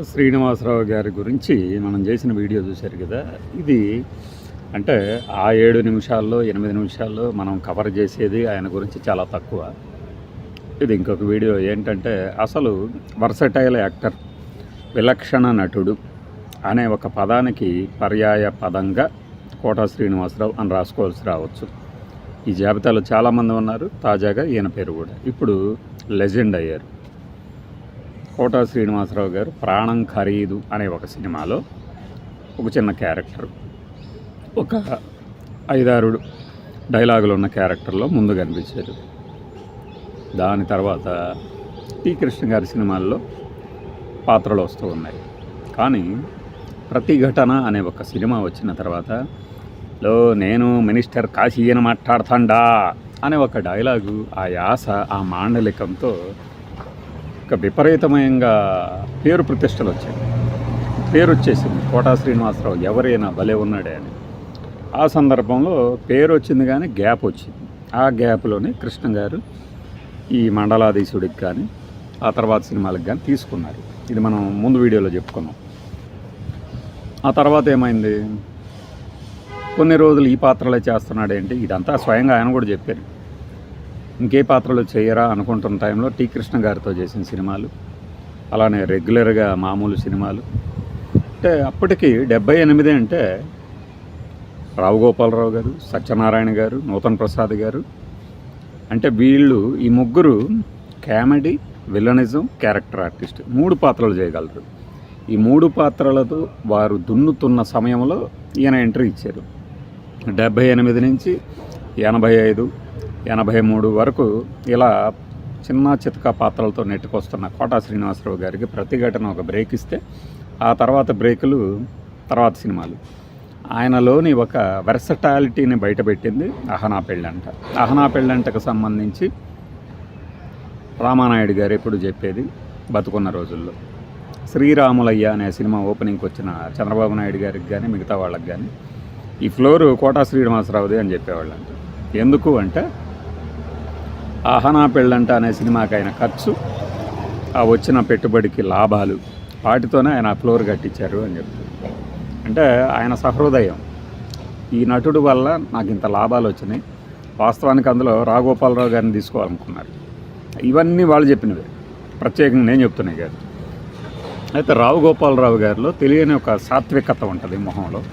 శ్రీనివాసరావు గారి గురించి మనం చేసిన వీడియో చూశారు కదా. ఇది అంటే ఆ 7 నిమిషాల్లో 8 నిమిషాల్లో మనం కవర్ చేసేది ఆయన గురించి చాలా తక్కువ. ఇది ఇంకొక వీడియో ఏంటంటే అసలు వర్సటైల్ యాక్టర్, విలక్షణ నటుడు అనే ఒక పదానికి పర్యాయ పదంగా కోట శ్రీనివాసరావు అని రాసుకోవాల్సి రావచ్చు. ఈ జాబితాలో చాలామంది ఉన్నారు. తాజాగా ఈయన పేరు కూడా ఇప్పుడు లెజెండ్ అయ్యారు. కోట శ్రీనివాసరావు గారు ప్రాణం ఖరీదు అనే ఒక సినిమాలో ఒక చిన్న క్యారెక్టర్, ఒక 5-6 డైలాగులు ఉన్న క్యారెక్టర్లో ముందు కనిపించారు. దాని తర్వాత టి కృష్ణ గారి సినిమాల్లో పాత్రలు వస్తూ ఉన్నాయి. కానీ ప్రతిఘటన అనే ఒక సినిమా వచ్చిన తర్వాత నేను మినిస్టర్ కాశీయన మాట్లాడుతాండా అనే ఒక డైలాగు, ఆ యాస, ఆ మాండలికంతో ఒక విపరీతమయంగా పేరు ప్రతిష్టలు వచ్చాయి. పేరు వచ్చేసింది కోటా శ్రీనివాసరావు ఎవరైనా భలే ఉన్నాడే అని. ఆ సందర్భంలో పేరు వచ్చింది కానీ గ్యాప్ వచ్చింది. ఆ గ్యాప్లోనే కృష్ణ గారు ఈ మండలాధీశుడికి కానీ ఆ తర్వాత సినిమాలకు కానీ తీసుకున్నారు. ఇది మనం ముందు వీడియోలో చెప్పుకున్నాం. ఆ తర్వాత ఏమైంది, కొన్ని రోజులు ఈ పాత్రలే చేస్తున్నాడేంటి, ఇదంతా స్వయంగా ఆయన కూడా చెప్పారు. ఇంకే పాత్రలు చేయరా అనుకుంటున్న టైంలో టి కృష్ణ గారితో చేసిన సినిమాలు, అలానే రెగ్యులర్గా మామూలు సినిమాలు. అంటే అప్పటికి 78 అంటే రావు గోపాలరావు గారు, సత్యనారాయణ గారు, నూతన్ ప్రసాద్ గారు, అంటే వీళ్ళు ఈ ముగ్గురు కామెడీ, విలనిజం, క్యారెక్టర్ ఆర్టిస్ట్ 3 పాత్రలు చేయగలరు. ఈ 3 పాత్రలతో వారు దున్నుతున్న సమయంలో ఈయన ఎంట్రీ ఇచ్చారు. 78 నుంచి 85, 83 వరకు ఇలా చిన్న చితక పాత్రలతో నెట్టుకొస్తున్న కోటా శ్రీనివాసరావు గారికి ప్రతిఘటన ఒక బ్రేక్ ఇస్తే, ఆ తర్వాత బ్రేకులు తర్వాత సినిమాలు. ఆయనలోని ఒక వెర్సటాలిటీని బయటపెట్టింది అహనా పెళ్ళంట. అహనా పెళ్ళంటకు సంబంధించి రామానాయుడు గారు ఎప్పుడు చెప్పేది బతుకున్న రోజుల్లో, శ్రీరాములయ్య అనే సినిమా ఓపెనింగ్కి వచ్చిన చంద్రబాబు నాయుడు గారికి కానీ మిగతా వాళ్ళకి కానీ ఈ ఫ్లోరు కోటా శ్రీనివాసరావుది అని చెప్పేవాళ్ళంట. ఎందుకు అంటే అహనా పెళ్ళంట అనే సినిమాకి ఆయన ఖర్చు, ఆ వచ్చిన పెట్టుబడికి లాభాలు, వాటితోనే ఆయన ఫ్లోర్ కట్టించారు అని చెప్తారు. అంటే ఆయన సహృదయం, ఈ నటుడు వల్ల నాకు ఇంత లాభాలు వచ్చినాయి, వాస్తవానికి అందులో రాఘోపాలరావు గారిని తీసుకోవాలనుకున్నారు. ఇవన్నీ వాళ్ళు చెప్పినవే, ప్రత్యేకంగా నేను చెప్తున్నాయి కాదు. అయితే రావు గోపాలరావు గారిలో తెలియని ఒక సాత్వికత ఉంటుంది. మొహంలో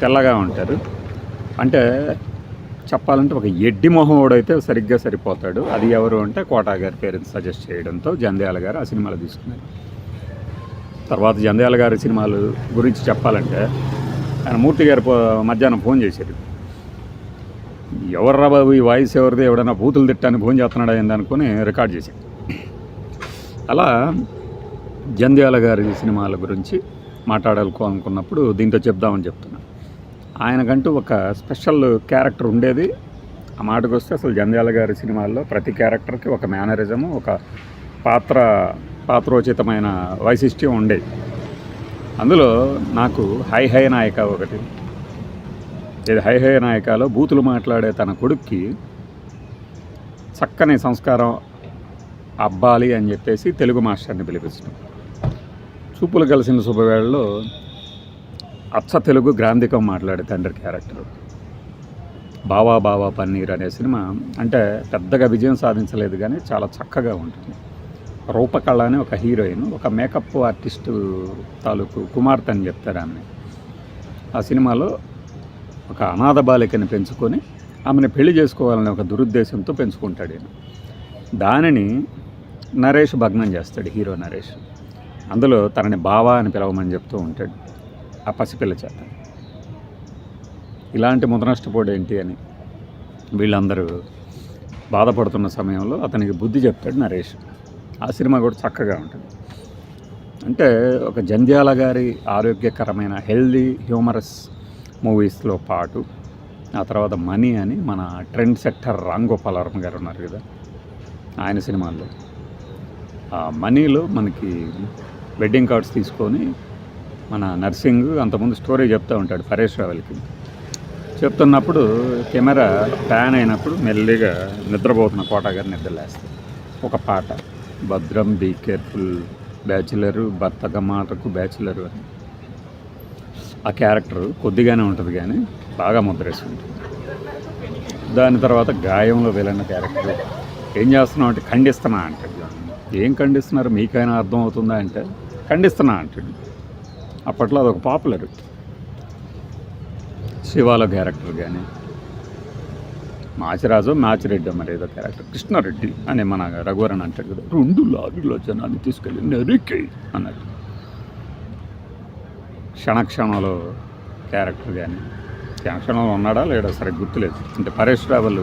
తెల్లగా ఉంటారు. అంటే చెప్పాలంటే ఒక ఎడ్డి మొహండైతే సరిగ్గా సరిపోతాడు. అది ఎవరు అంటే కోటా గారి పేరెంట్స్ సజెస్ట్ చేయడంతో జంధ్యాల గారు ఆ సినిమాలు తీసుకున్నారు. తర్వాత జంధ్యాల గారి సినిమాలు గురించి చెప్పాలంటే ఆయన మూర్తి గారు మధ్యాహ్నం ఫోన్ చేశారు. ఎవర్రా బాబు ఈ వాయిస్ ఎవరిది, ఎవడైనా బూతులు తిట్టాన్ని ఫోన్ చేస్తున్నాడా ఏంది అనుకుని రికార్డ్ చేశారు. అలా జంధ్యాల గారి సినిమాల గురించి మాట్లాడాలనుకున్నప్పుడు దీంతో చెప్దామని చెప్తున్నా. ఆయనకంటూ ఒక స్పెషల్ క్యారెక్టర్ ఉండేది. ఆ మాటకు వస్తే అసలు జంధ్యాల గారి సినిమాల్లో ప్రతి క్యారెక్టర్కి ఒక మేనరిజము, ఒక పాత్రోచితమైన వైశిష్ట్యం ఉండేది. అందులో నాకు హై హై నాయక ఒకటి. ఇది హై హై నాయకలో బూతులు మాట్లాడే తన కొడుక్కి చక్కని సంస్కారం అబ్బాలి అని చెప్పేసి తెలుగు మాస్టర్ని పిలిపించడం. చూపులు కలిసిన శుభవేళలో అచ్చ తెలుగు గ్రాంధికం మాట్లాడే తండ్రి క్యారెక్టర్. బావా బావా పన్నీర్ అనే సినిమా అంటే పెద్దగా విజయం సాధించలేదు కానీ చాలా చక్కగా ఉంటుంది. రూపకళ అని ఒక హీరోయిన్, ఒక మేకప్ ఆర్టిస్టు తాలూకు కుమార్తె అని చెప్తారు ఆమె. ఆ సినిమాలో ఒక అనాథ బాలికని పెంచుకొని ఆమెను పెళ్లి చేసుకోవాలనే ఒక దురుద్దేశంతో పెంచుకుంటాడు ఈయన. దానిని నరేష్ భగ్నం చేస్తాడు, హీరో నరేష్. అందులో తనని బావా అని పిలవమని చెప్తూ ఉంటాడు ఆ పసిపిల్ల చేత. ఇలాంటి ముదనష్టపోడు ఏంటి అని వీళ్ళందరూ బాధపడుతున్న సమయంలో అతనికి బుద్ధి చెప్తాడు నరేష్. ఆ సినిమా కూడా చక్కగా ఉంటుంది. అంటే ఒక జంధ్యాల గారి ఆరోగ్యకరమైన హెల్దీ హ్యూమరస్ మూవీస్లో పాటు ఆ తర్వాత మనీ అని మన ట్రెండ్ సెక్టర్ రామ్ గోపాలవర్మ గారు ఉన్నారు కదా, ఆయన సినిమాల్లో ఆ మనీలో మనకి వెడ్డింగ్ కార్డ్స్ తీసుకొని మన నర్సింగ్ అంతకుముందు స్టోరీ చెప్తూ ఉంటాడు పరేష్ రావల్కి. చెప్తున్నప్పుడు కెమెరా ప్యాన్ అయినప్పుడు మెల్లిగా నిద్రపోతున్న కోట గారు నిద్రలేస్తారు. ఒక పాట, భద్రం బీ కేర్ఫుల్ బ్యాచులరు, భర్తక మాటకు బ్యాచులరు అని. ఆ క్యారెక్టర్ కొద్దిగానే ఉంటుంది కానీ బాగా ముద్రేస్తుంది. దాని తర్వాత గాయంలో వెళ్ళిన క్యారెక్టర్ ఏం చేస్తున్నావు అంటే ఖండిస్తున్నా అంటాడు. ఏం ఖండిస్తున్నారు, మీకైనా అర్థం అవుతుందా అంటే ఖండిస్తున్నా అంటాడు. అప్పట్లో అదొక పాపులర్. శివాలో క్యారెక్టర్ కానీ, మాచిరాజు మాచిరెడ్డి మరి ఏదో క్యారెక్టర్, కృష్ణారెడ్డి అని మన రఘువరన్ అంటాడు కదా, 2 లారీల జనాన్ని తీసుకెళ్ళి నరికే అన్నట్టు. క్షణక్షణంలో క్యారెక్టర్ కానీ, క్షణక్షణంలో ఉన్నాడా లేడా సరే గుర్తులేదు. అంటే పరేష్ రావల్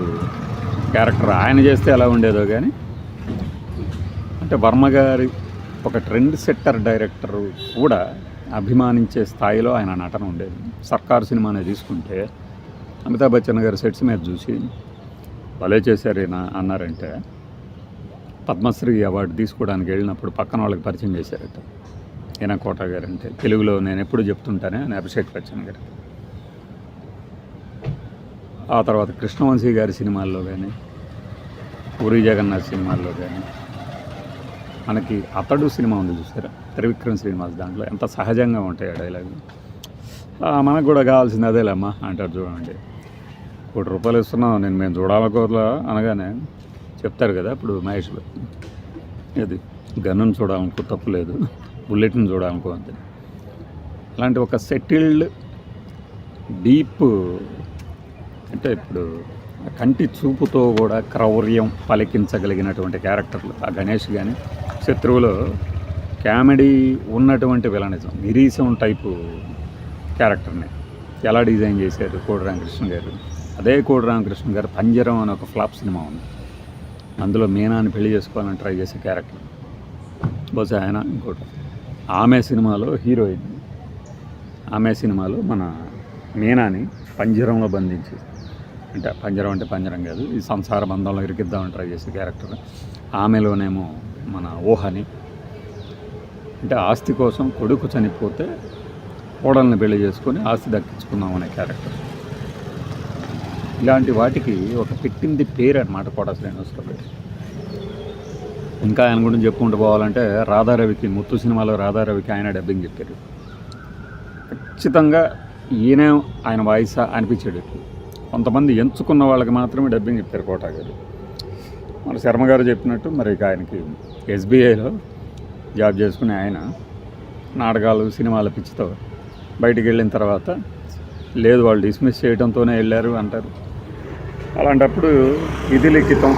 క్యారెక్టర్ ఆయన చేస్తే ఎలా ఉండేదో కానీ, అంటే వర్మ గారి ఒక ట్రెండ్ సెట్టర్ డైరెక్టర్ కూడా అభిమానించే స్థాయిలో ఆయన నటన ఉండేది. సర్కారు సినిమానే తీసుకుంటే అమితాబ్ బచ్చన్ గారి సెట్స్ మీద చూసి భలే చేశారు ఈయన అన్నారంటే, పద్మశ్రీ అవార్డు తీసుకోవడానికి వెళ్ళినప్పుడు పక్కన వాళ్ళకి పరిచయం చేశారట ఈయన కోట గారు. అంటే తెలుగులో నేను ఎప్పుడు చెప్తుంటానే అని అభిషేక్ బచ్చన్ గారు. ఆ తర్వాత కృష్ణవంశీ గారి సినిమాల్లో కానీ, పూరి జగన్నాథ్ సినిమాల్లో కానీ, మనకి అతడు సినిమా ఉంది చూసారా, త్రివిక్రమ్ శ్రీనివాస్, దాంట్లో ఎంత సహజంగా ఉంటాయి ఆ డైలాగు. మనకు కూడా కావాల్సింది అదేలేమ్మా అంటారు చూడండి. ₹1 ఇస్తున్నాం నేను మేము చూడాలనుకోదా అనగానే చెప్తారు కదా ఇప్పుడు మహేష్ గారు, ఇది గన్నును చూడాలనుకో తప్పు లేదు, బుల్లెట్ని చూడాలనుకో అంతే. అలాంటి ఒక సెటిల్డ్ డీప్, అంటే ఇప్పుడు కంటి చూపుతో కూడా క్రౌర్యం పలికించగలిగినటువంటి క్యారెక్టర్లు ఆ గణేష్ కానీ, శత్రువులో కామెడీ ఉన్నటువంటి విలనిజం, నిరీసం టైపు క్యారెక్టర్ని ఎలా డిజైన్ చేశారు కోడి రామకృష్ణ గారు. అదే కోడి రామకృష్ణ గారు పంజరం అనే ఒక ఫ్లాప్ సినిమా ఉంది, అందులో మీనాని పెళ్లి చేసుకోవాలని ట్రై చేసే క్యారెక్టర్ బహుశా ఆయన. ఇంకోటి ఆమె సినిమాలో హీరోయిన్, ఆమె సినిమాలో మన మీనాని పంజరంలో బంధించి, అంటే పంజరం అంటే పంజరం కాదు, ఈ సంసార బంధంలో ఇరికిద్దామని ట్రై చేసే క్యారెక్టర్. ఆమెలోనేమో మన ఊహని, అంటే ఆస్తి కోసం కొడుకు చనిపోతే కోడల్ని పెళ్లి చేసుకొని ఆస్తి దక్కించుకుందాం అనే క్యారెక్టర్. ఇలాంటి వాటికి ఒక పెట్టింది పేరు అన్నమాట కోట శ్రీనివాసరావు. ఇంకా ఆయన గురించి చెప్పుకుంటూ పోవాలంటే రాధారవికి, ముత్తు సినిమాలో రాధారవికి ఆయన డబ్బింగ్ చెప్పారు. ఖచ్చితంగా ఈయనే ఆయన వాయిస్ అనిపించాడు. కొంతమంది ఎంచుకున్న వాళ్ళకి మాత్రమే డబ్బింగ్ చెప్పారు కోట గారు. మన శర్మ గారు చెప్పినట్టు మరి ఆయనకి ఎస్బీఐలో జాబ్ చేసుకునే ఆయన నాటకాలు సినిమాల పిచ్చితో బయటికి వెళ్ళిన తర్వాత లేదు వాళ్ళు డిస్మిస్ చేయడంతోనే వెళ్ళారు అంటారు. అలాంటప్పుడు ఇది లిఖితం,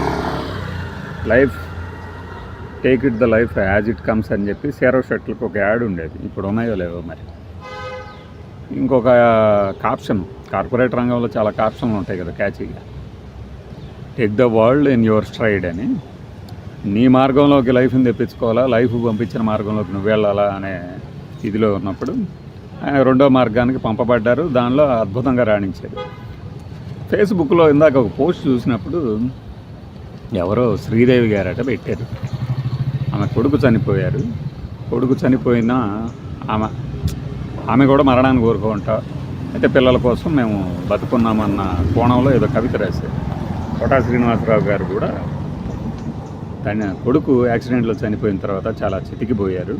life take it the life as it comes అని చెప్పి సేరో షర్ట్లకు ఒక యాడ్ ఉండేది, ఇప్పుడు ఉన్నాయో లేవో మరి. ఇంకొక కాప్షన్, కార్పొరేట్ రంగంలో చాలా కాప్షన్లు ఉంటాయి కదా క్యాచీగా, take the world in your stride అని. నీ మార్గంలోకి లైఫ్ని తెప్పించుకోవాలా, లైఫ్ పంపించిన మార్గంలోకి నువ్వు వెళ్ళాలా అనే ఇదిలో ఉన్నప్పుడు ఆయన రెండో మార్గానికి పంపబడ్డారు, దానిలో అద్భుతంగా రాణించారు. ఫేస్బుక్లో ఇందాక ఒక పోస్ట్ చూసినప్పుడు ఎవరో శ్రీదేవి గారట పెట్టారు, ఆమె కొడుకు చనిపోయారు, కొడుకు చనిపోయినా ఆమె కూడా మరణాన్ని కోరుకుంటా, అయితే పిల్లల కోసం మేము బతుకున్నామన్న కోణంలో ఏదో కవిత రాశారు. కోటా శ్రీనివాసరావు గారు కూడా తన కొడుకు యాక్సిడెంట్లో చనిపోయిన తర్వాత చాలా చితికిపోయారు.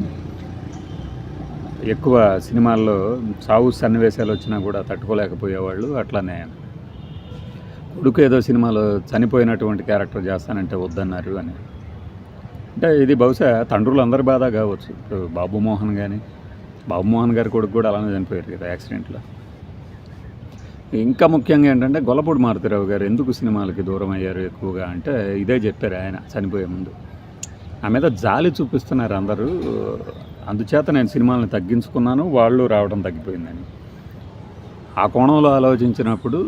ఎక్కువ సినిమాల్లో సావు సన్నివేశాలు వచ్చినా కూడా తట్టుకోలేకపోయేవాళ్ళు. అట్లానే కొడుకు ఏదో సినిమాలో చనిపోయినటువంటి క్యారెక్టర్ చేస్తానంటే వద్దన్నారు అని. అంటే ఇది బహుశా తండ్రులు అందరి బాధ కావచ్చు. ఇప్పుడు బాబుమోహన్ గారి కొడుకు కూడా అలానే చనిపోయారు కదా యాక్సిడెంట్లో. ఇంకా ముఖ్యంగా ఏంటంటే గొల్లపూడి మారుతిరావు గారు ఎందుకు సినిమాలకి దూరం అయ్యారు ఎక్కువగా అంటే ఇదే చెప్పారు ఆయన చనిపోయే ముందు. ఆ మీద జాలి చూపిస్తున్నారు అందరూ, అందుచేత నేను సినిమాలను తగ్గించుకున్నాను, వాళ్ళు రావడం తగ్గిపోయిందని. ఆ కోణంలో ఆలోచించినప్పుడు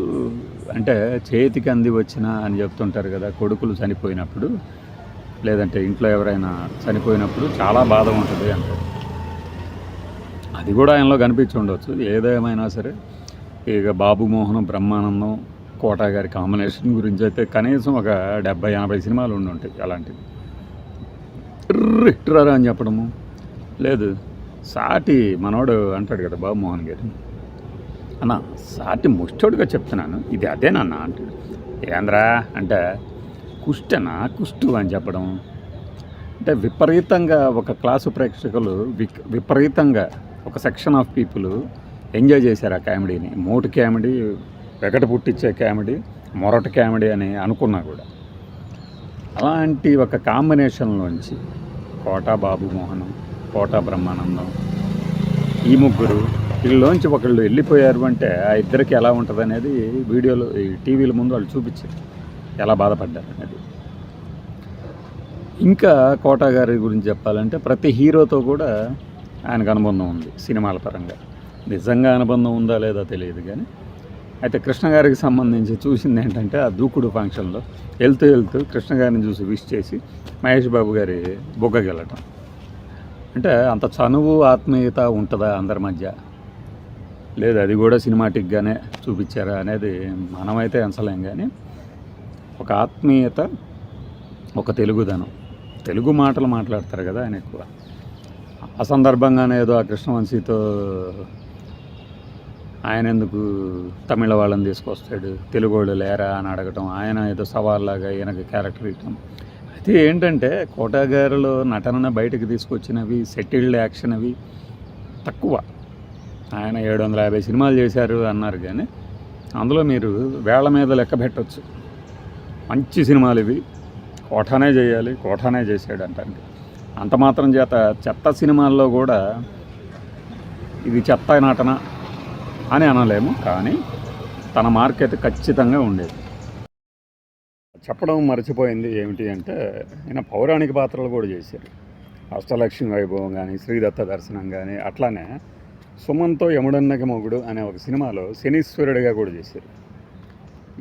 అంటే చేతికి అంది వచ్చిన అని చెప్తుంటారు కదా, కొడుకులు చనిపోయినప్పుడు లేదంటే ఇంట్లో ఎవరైనా చనిపోయినప్పుడు చాలా బాధ ఉంటుంది అంటారు. అది కూడా ఆయనలో కనిపించి ఉండవచ్చు. ఏదేమైనా సరే ఇక బాబుమోహన్, బ్రహ్మానందం, కోట గారి కాంబినేషన్ గురించి అయితే కనీసం ఒక 70-80 సినిమాలు ఉండి ఉంటాయి. అలాంటివి ఇట్రారా అని చెప్పడము లేదు. సాటి మనోడు అంటాడు కదా బాబుమోహన్ గారు, అన్న సాటి ముష్టోడుగా చెప్తున్నాను ఇది అదేనన్న అంటాడు. ఏంద్రా అంటే కుష్టనా కుష్టు అని చెప్పడం, అంటే విపరీతంగా ఒక క్లాసు ప్రేక్షకులు విపరీతంగా ఒక సెక్షన్ ఆఫ్ పీపుల్ ఎంజాయ్ చేశారు ఆ కామెడీని. మోటు కామెడీ, వెగట పుట్టించే కామెడీ, మొరటి కామెడీ అని అనుకున్నా కూడా. అలాంటి ఒక కాంబినేషన్లోంచి కోట బాబుమోహనం, కోట బ్రహ్మానందం, ఈ ముగ్గురు వీళ్ళలోంచి ఒకళ్ళు వెళ్ళిపోయారు అంటే ఆ ఇద్దరికి ఎలా ఉంటుంది అనేది వీడియోలో ఈ టీవీల ముందు వాళ్ళు చూపించారు, ఎలా బాధపడ్డారు అనేది. ఇంకా కోట గారి గురించి చెప్పాలంటే ప్రతి హీరోతో కూడా ఆయనకు అనుబంధం ఉంది సినిమాల పరంగా. నిజంగా అనుబంధం ఉందా లేదా తెలియదు కానీ, అయితే కృష్ణ గారికి సంబంధించి చూసింది ఏంటంటే ఆ దూకుడు ఫంక్షన్లో వెళ్తూ కృష్ణ గారిని చూసి విష్ చేసి మహేష్ బాబు గారి బొగ్గకి వెళ్ళటం. అంటే అంత చనువు ఆత్మీయత ఉంటుందా అందరి మధ్య? లేదు, అది కూడా సినిమాటిక్గానే చూపించారా అనేది మనమైతే ఎంచలేం. కానీ ఒక ఆత్మీయత, ఒక తెలుగుదనం, తెలుగు మాటలు మాట్లాడతారు కదా ఆయన ఎక్కువ. ఆ సందర్భంగానే ఏదో ఆ కృష్ణవంశీతో ఆయన ఎందుకు తమిళ వాళ్ళని తీసుకొస్తాడు, తెలుగు వాళ్ళు లేరా అని అడగటం, ఆయన ఏదో సవాల్లాగా ఈయనకి క్యారెక్టర్ ఇవ్వటం. అయితే ఏంటంటే కోట గారిలో నటన బయటకు తీసుకొచ్చినవి, సెటిల్డ్ యాక్షన్ అవి తక్కువ. ఆయన 750 సినిమాలు చేశారు అన్నారు కానీ అందులో మీరు వేళ్ల మీద లెక్క పెట్టవచ్చు. మంచి సినిమాలు ఇవి, కోటానే చేయాలి, కోటానే చేశాడు అంటే. అంత మాత్రం చేత చెత్త సినిమాల్లో కూడా ఇది చెత్త నటన అని అనలేము, కానీ తన మార్కెట్ ఖచ్చితంగా ఉండేది. చెప్పడం మర్చిపోయింది ఏమిటి అంటే, ఈయన పౌరాణిక పాత్రలు కూడా చేశారు. అష్టలక్ష్మి వైభవం కానీ, శ్రీదత్త దర్శనం కానీ, అట్లానే సుమన్తో యముడన్నకి మొగుడు అనే ఒక సినిమాలో శనీశ్వరుడిగా కూడా చేశారు.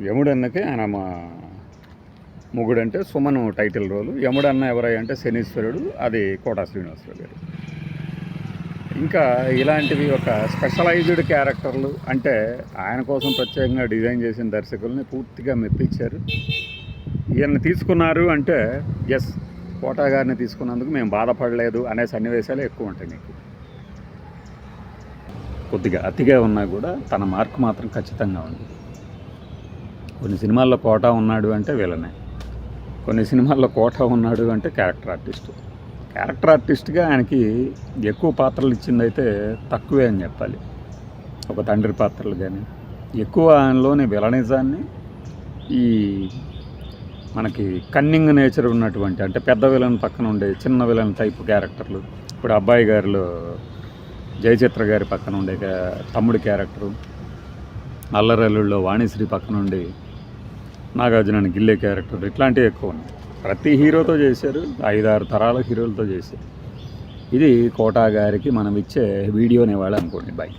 యముడన్నకి ఆయన మొగుడు అంటే సుమన్ టైటిల్ రోలు, యముడన్న ఎవరై అంటే శనీశ్వరుడు, అది కోటా శ్రీనివాసరావు గారు. ఇంకా ఇలాంటివి ఒక స్పెషలైజ్డ్ క్యారెక్టర్లు అంటే ఆయన కోసం ప్రత్యేకంగా డిజైన్ చేసిన దర్శకుల్ని పూర్తిగా మెప్పించారు. ఈయన్ని తీసుకున్నారు అంటే ఎస్, కోటా గారిని తీసుకున్నందుకు మేము బాధపడలేదు అనే సన్నివేశాలు ఎక్కువ ఉంటాయి మీకు. కొద్దిగా అతిగా ఉన్నా కూడా తన మార్క్ మాత్రం ఖచ్చితంగా ఉంది. కొన్ని సినిమాల్లో కోటా ఉన్నాడు అంటే విలనే, కొన్ని సినిమాల్లో కోటా ఉన్నాడు అంటే క్యారెక్టర్ ఆర్టిస్ట్గా ఆయనకి ఎక్కువ పాత్రలు ఇచ్చిందైతే తక్కువే అని చెప్పాలి. ఒక తండ్రి పాత్రలు కానీ ఎక్కువ ఆయనలోని విలనిజాన్ని, ఈ మనకి కన్నింగ్ నేచర్ ఉన్నటువంటి అంటే పెద్ద విలన్ పక్కన ఉండే చిన్న విలన్ టైప్ క్యారెక్టర్లు. ఇప్పుడు అబ్బాయి గారిలో జయచిత్ర గారి పక్కన ఉండే తమ్ముడి క్యారెక్టరు, అల్లరల్లుల్లో వాణిశ్రీ పక్కన ఉండి నాగార్జునని గిల్లే క్యారెక్టర్, ఇట్లాంటివి ఎక్కువ ఉన్నాయి. ప్రతి హీరోతో చేశారు, 5-6 తరాల హీరోలతో చేశారు. ఇది కోటా గారికి మనం ఇచ్చే వీడియోని ఇవ్వాలి అనుకోండి. బాయ్.